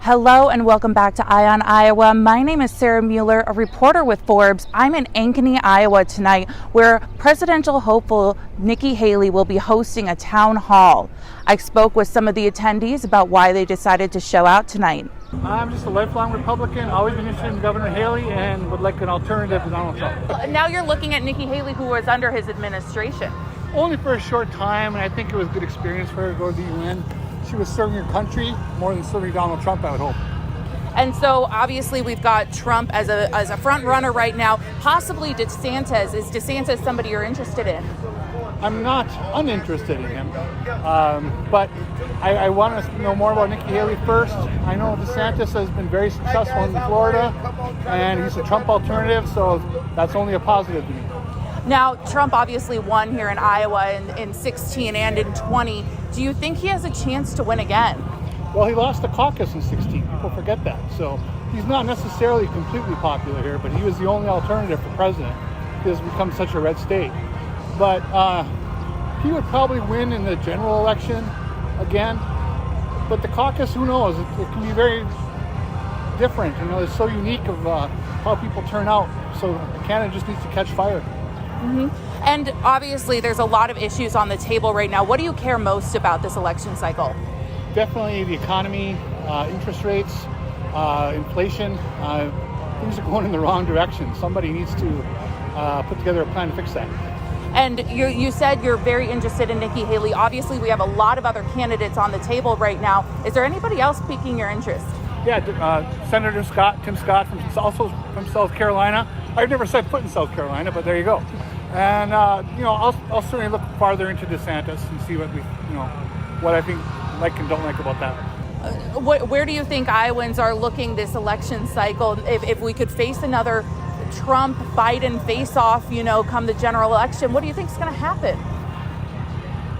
Hello and welcome back to Eye on Iowa. My name is Sarah Mueller, a reporter with Forbes. I'm in Ankeny, Iowa tonight, where presidential hopeful Nikki Haley will be hosting a town hall. I spoke with some of the attendees about why they decided to show out tonight. I'm just a lifelong Republican, always been interested in Governor Haley, and would like an alternative to Donald Trump. Now you're looking at Nikki Haley, who was under his administration. Only for a short time, and I think it was a good experience for her to go to the UN. She was serving her country more than serving Donald Trump, I would hope. And so obviously we've got Trump as a front runner right now, possibly DeSantis. Is DeSantis somebody you're interested in? I'm not uninterested in him, but I want to know more about Nikki Haley first. I know DeSantis has been very successful in Florida, and he's a Trump alternative, so that's only a positive to me. Now, Trump obviously won here in Iowa in 16 and in 20. Do you think he has a chance to win again? Well, he lost the caucus in 16. People forget that. So he's not necessarily completely popular here, but he was the only alternative for president. It has become such a red state. But he would probably win in the general election again. But the caucus, who knows? It can be very different. You know, it's so unique of how people turn out. So Canada just needs to catch fire. Mm-hmm. And obviously there's a lot of issues on the table right now. What do you care most about this election cycle? Definitely the economy, interest rates, inflation. Things are going in the wrong direction. Somebody needs to put together a plan to fix that. And you said you're very interested in Nikki Haley. Obviously, we have a lot of other candidates on the table right now. Is there anybody else piquing your interest? Yeah, Senator Tim Scott, also from South Carolina. I've never set foot in South Carolina, but there you go. And I'll certainly look farther into DeSantis and see what I think like and don't like about that. Where do you think Iowans are looking this election cycle? If we could face another Trump-Biden face-off, come the general election, what do you think is going to happen?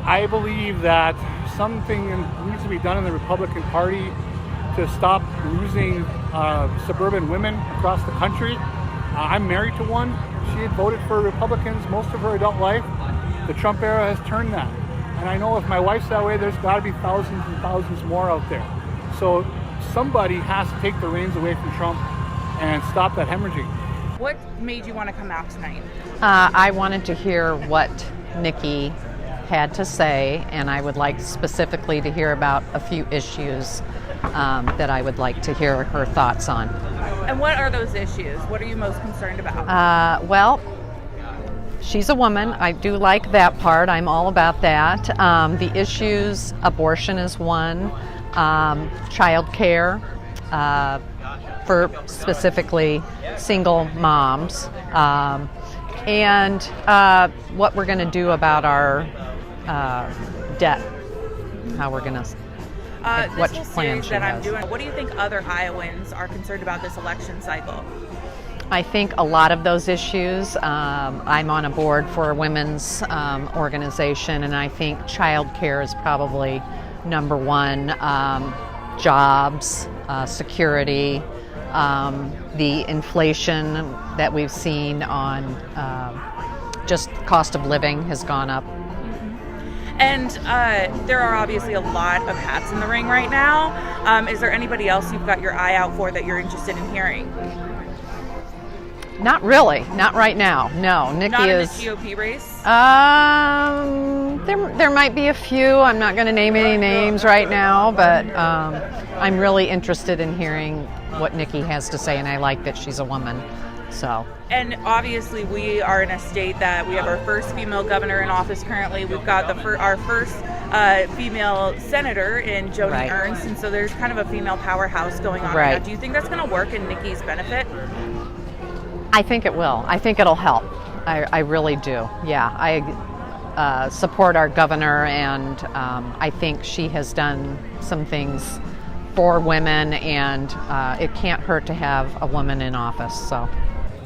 I believe that something needs to be done in the Republican Party to stop losing suburban women across the country. I'm married to one. She had voted for Republicans most of her adult life. The Trump era has turned that. And I know if my wife's that way, there's got to be thousands and thousands more out there. So somebody has to take the reins away from Trump and stop that hemorrhaging. What made you want to come out tonight? I wanted to hear what Nikki had to say, and I would like specifically to hear about a few issues that I would like to hear her thoughts on. And what are those issues? What are you most concerned about? Well, she's a woman. I do like that part. I'm all about that. The issues, abortion is one, child care, for specifically single moms, and what we're going to do about our debt, how we're going to, what this whole plans series that I'm has. doing, what do you think other Iowans are concerned about this election cycle? I think a lot of those issues, I'm on a board for a women's organization, and I think child care is probably number one. Jobs, security, the inflation that we've seen on just cost of living has gone up. And there are obviously a lot of hats in the ring right now. Is there anybody else you've got your eye out for that you're interested in hearing? Not really, not right now. No, Nikki Not in is. the GOP race? There might be a few. I'm not going to name any names right now, but I'm really interested in hearing what Nikki has to say, and I like that she's a woman. So. And obviously, we are in a state that we have our first female governor in office currently. We've got our first female senator in Joni Right. Ernst, and so there's kind of a female powerhouse going on Right. right now. Do you think that's going to work in Nikki's benefit? I think it will. I think it'll help. I really do. Yeah, I support our governor, and I think she has done some things for women, and it can't hurt to have a woman in office.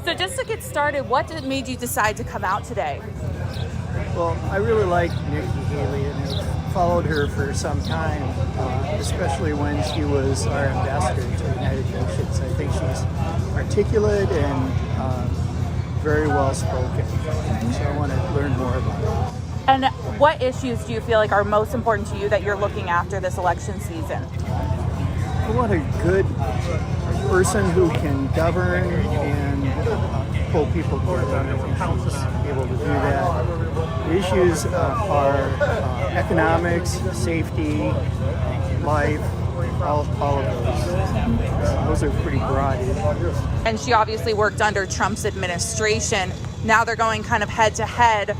So just to get started, what made you decide to come out today? Well, I really like Nikki Haley, and I've followed her for some time, especially when she was our ambassador to the United Nations. I think she's articulate and very well spoken, so I want to learn more about her. And what issues do you feel like are most important to you that you're looking after this election season? what a good person who can govern and pull people together. I think she's able to do that. The issues are economics, safety, life, all of those. Those are pretty broad issues. And she obviously worked under Trump's administration. Now they're going kind of head to head.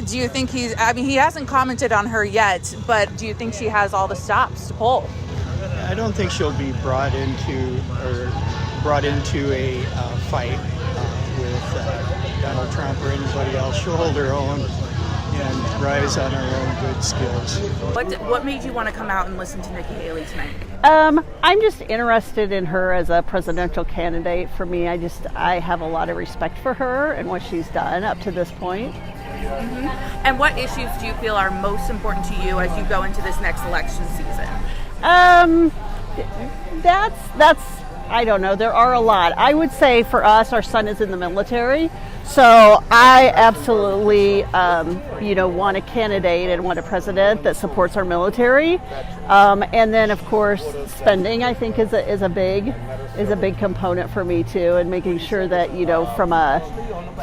Do you think he hasn't commented on her yet, but do you think she has all the stops to pull? I don't think she'll be brought into a fight with Donald Trump or anybody else. She'll hold her own and rise on her own good skills. What made you want to come out and listen to Nikki Haley tonight? I'm just interested in her as a presidential candidate. For me, I have a lot of respect for her and what she's done up to this point. Mm-hmm. And what issues do you feel are most important to you as you go into this next election season? That's I don't know. There are a lot. I would say for us, our son is in the military, so I absolutely, want a candidate and want a president that supports our military. And then, of course, spending I think is a big component for me too, and making sure that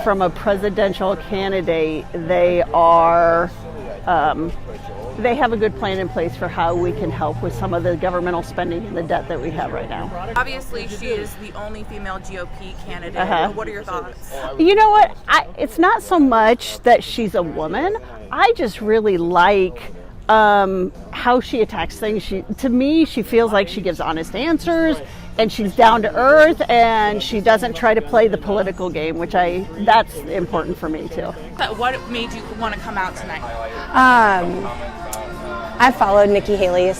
from a presidential candidate, they are. They have a good plan in place for how we can help with some of the governmental spending and the debt that we have right now. Obviously, she is the only female GOP candidate. What are your thoughts? You know what? It's not so much that she's a woman. I just really like how she attacks things. To me, she feels like she gives honest answers, and she's down to earth, and she doesn't try to play the political game, that's important for me too. What made you want to come out tonight? I've followed Nikki Haley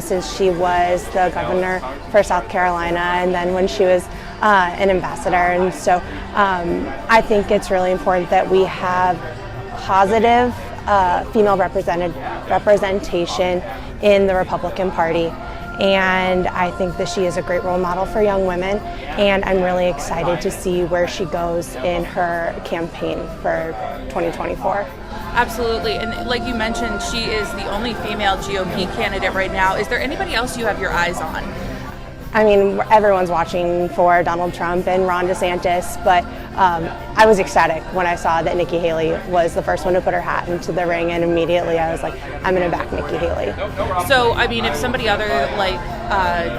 since she was the governor for South Carolina, and then when she was an ambassador. And so I think it's really important that we have positive female representation in the Republican Party. And I think that she is a great role model for young women, and I'm really excited to see where she goes in her campaign for 2024. Absolutely, and like you mentioned, she is the only female GOP candidate right now. Is there anybody else you have your eyes on? I mean, everyone's watching for Donald Trump and Ron DeSantis, but I was ecstatic when I saw that Nikki Haley was the first one to put her hat into the ring, and immediately I was like, I'm going to back Nikki Haley. So, I mean, if somebody other like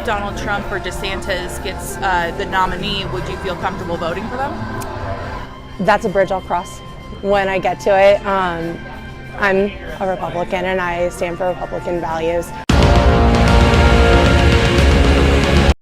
Donald Trump or DeSantis gets the nominee, would you feel comfortable voting for them? That's a bridge I'll cross when I get to it. I'm a Republican and I stand for Republican values.